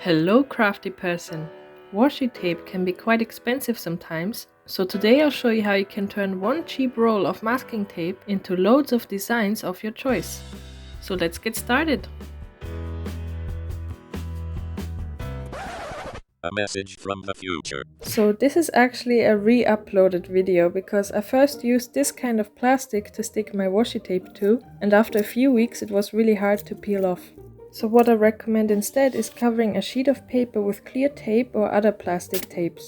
Hello crafty person! Washi tape can be quite expensive sometimes, so today I'll show you how you can turn one cheap roll of masking tape into loads of designs of your choice. So let's get started! A message from the future. So this is actually a re-uploaded video because I first used this kind of plastic to stick my washi tape to, and after a few weeks it was really hard to peel off. So what I recommend instead is covering a sheet of paper with clear tape or other plastic tapes.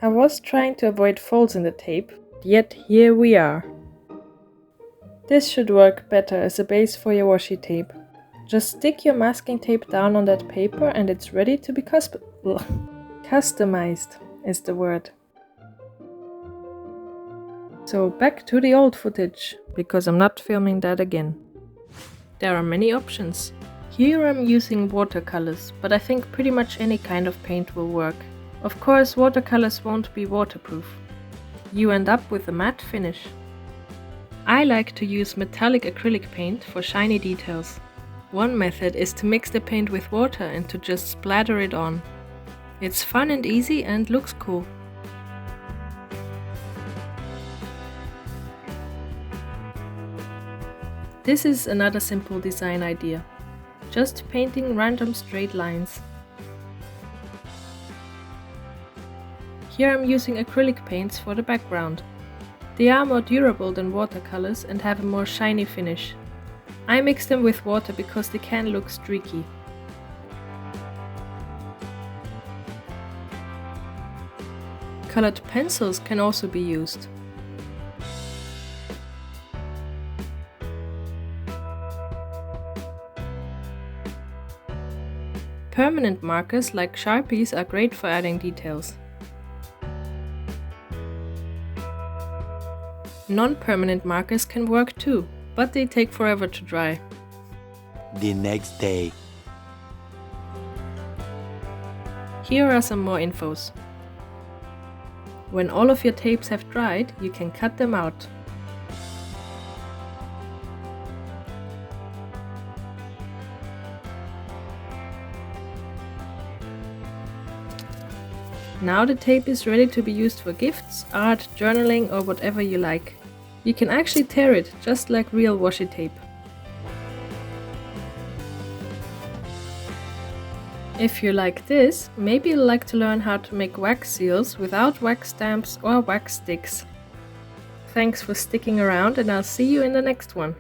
I was trying to avoid folds in the tape, yet here we are. This should work better as a base for your washi tape. Just stick your masking tape down on that paper and it's ready to be customized is the word. So back to the old footage, because I'm not filming that again. There are many options. Here I'm using watercolors, but I think pretty much any kind of paint will work. Of course, watercolors won't be waterproof. You end up with a matte finish. I like to use metallic acrylic paint for shiny details. One method is to mix the paint with water and to just splatter it on. It's fun and easy and looks cool. This is another simple design idea. Just painting random straight lines. Here I'm using acrylic paints for the background. They are more durable than watercolors and have a more shiny finish. I mix them with water because they can look streaky. Colored pencils can also be used. Permanent markers like Sharpies are great for adding details. Non-permanent markers can work too, but they take forever to dry. The next day. Here are some more infos. When all of your tapes have dried, you can cut them out. Now the tape is ready to be used for gifts, art, journaling or whatever you like. You can actually tear it, just like real washi tape. If you like this, maybe you'll like to learn how to make wax seals without wax stamps or wax sticks. Thanks for sticking around and I'll see you in the next one.